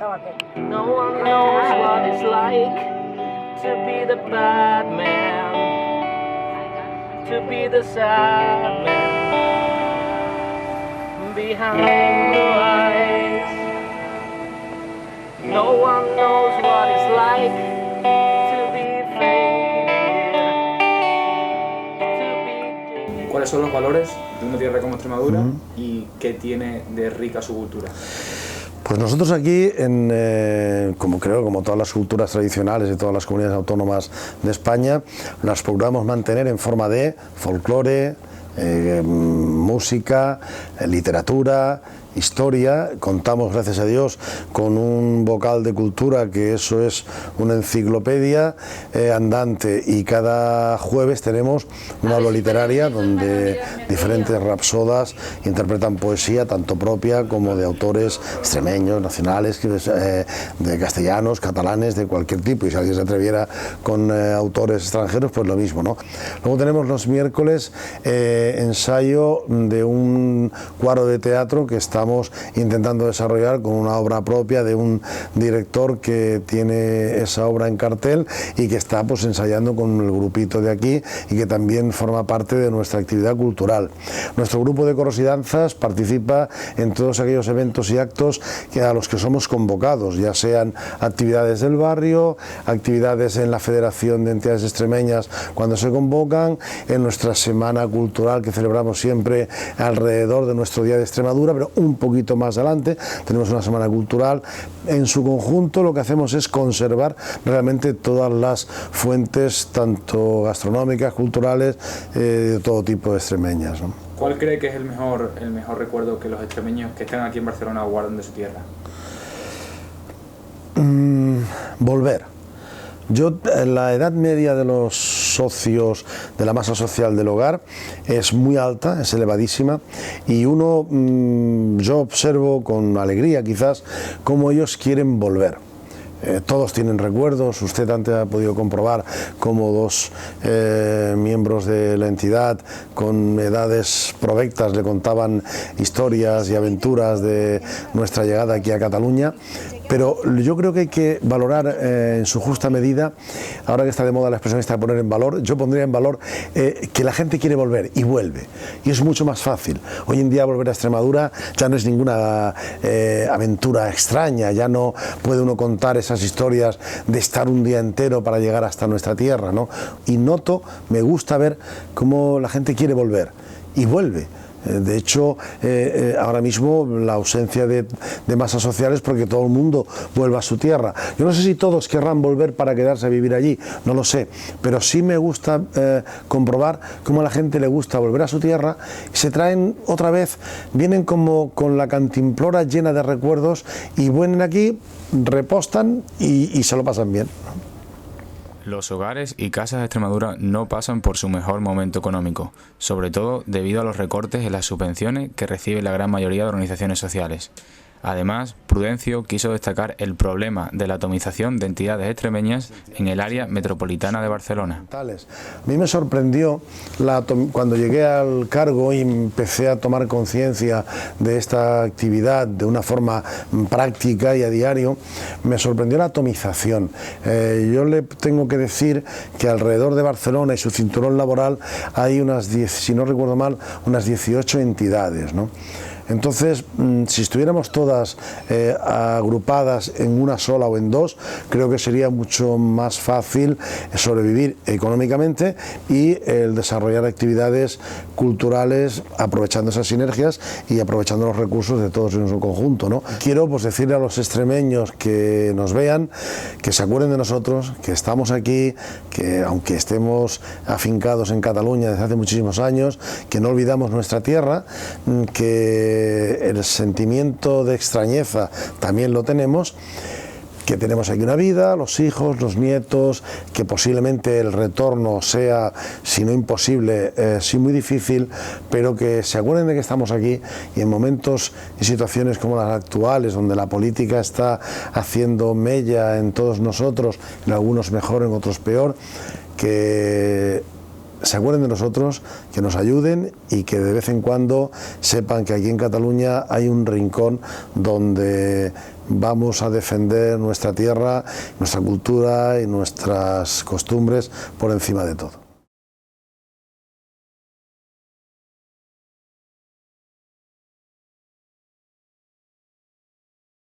No one knows what it's like to be the bad man, to be the sad man behind the eyes. No one knows what it's like to be faded, to be... ¿Cuáles son los valores de una tierra como Extremadura y qué tiene de rica su cultura? Pues nosotros aquí, como todas las culturas tradicionales de todas las comunidades autónomas de España, las procuramos mantener en forma de folclore, música, literatura, historia. Contamos, gracias a Dios, con un vocal de cultura que eso es una enciclopedia andante, y cada jueves tenemos una aula literaria donde diferentes rapsodas interpretan poesía tanto propia como de autores extremeños, nacionales, de castellanos, catalanes, de cualquier tipo, y si alguien se atreviera con autores extranjeros, pues lo mismo, ¿no? Luego tenemos los miércoles ensayo de un cuadro de teatro que estamos intentando desarrollar con una obra propia de un director que tiene esa obra en cartel y que está pues ensayando con el grupito de aquí y que también forma parte de nuestra actividad cultural. Nuestro grupo de coros y danzas participa en todos aquellos eventos y actos a los que somos convocados, ya sean actividades del barrio, actividades en la Federación de Entidades Extremeñas cuando se convocan, en nuestra semana cultural que celebramos siempre alrededor de nuestro Día de Extremadura, pero un poquito más adelante tenemos una semana cultural. En su conjunto lo que hacemos es conservar realmente todas las fuentes, tanto gastronómicas, culturales, de todo tipo de extremeñas, ¿no? ¿Cuál cree que es el mejor recuerdo que los extremeños que están aquí en Barcelona guardan de su tierra? Volver. La edad media de los socios de la masa social del hogar es muy alta, es elevadísima, y yo observo con alegría quizás cómo ellos quieren volver. Todos tienen recuerdos. Usted antes ha podido comprobar cómo dos miembros de la entidad con edades provectas le contaban historias y aventuras de nuestra llegada aquí a Cataluña. Pero yo creo que hay que valorar en su justa medida, ahora que está de moda la expresión esta de poner en valor, yo pondría en valor que la gente quiere volver y vuelve, y es mucho más fácil. Hoy en día volver a Extremadura ya no es ninguna aventura extraña, ya no puede uno contar esas historias de estar un día entero para llegar hasta nuestra tierra, ¿no? Y me gusta ver cómo la gente quiere volver y vuelve. De hecho, ahora mismo la ausencia de masas sociales porque todo el mundo vuelve a su tierra. Yo no sé si todos querrán volver para quedarse a vivir allí, no lo sé, pero sí me gusta comprobar cómo a la gente le gusta volver a su tierra y se traen otra vez, vienen como con la cantimplora llena de recuerdos y vienen aquí, repostan y se lo pasan bien. Los hogares y casas de Extremadura no pasan por su mejor momento económico, sobre todo debido a los recortes en las subvenciones que recibe la gran mayoría de organizaciones sociales. Además, Prudencio quiso destacar el problema de la atomización de entidades extremeñas en el área metropolitana de Barcelona. A mí me sorprendió cuando llegué al cargo y empecé a tomar conciencia de esta actividad de una forma práctica y a diario, me sorprendió la atomización. Yo le tengo que decir que alrededor de Barcelona y su cinturón laboral hay si no recuerdo mal, unas 18 entidades, ¿no? Entonces, si estuviéramos todas agrupadas en una sola o en dos, creo que sería mucho más fácil sobrevivir económicamente y el desarrollar actividades culturales aprovechando esas sinergias y aprovechando los recursos de todos en su conjunto, ¿no? Quiero decirle a los extremeños que nos vean, que se acuerden de nosotros, que estamos aquí, que aunque estemos afincados en Cataluña desde hace muchísimos años, que no olvidamos nuestra tierra, que el sentimiento de extrañeza también lo tenemos, que tenemos aquí una vida, los hijos, los nietos, que posiblemente el retorno sea, si no imposible, sí muy difícil, pero que se acuerden de que estamos aquí y en momentos y situaciones como las actuales, donde la política está haciendo mella en todos nosotros, en algunos mejor, en otros peor, que se acuerden de nosotros, que nos ayuden y que de vez en cuando sepan que aquí en Cataluña hay un rincón donde vamos a defender nuestra tierra, nuestra cultura y nuestras costumbres por encima de todo.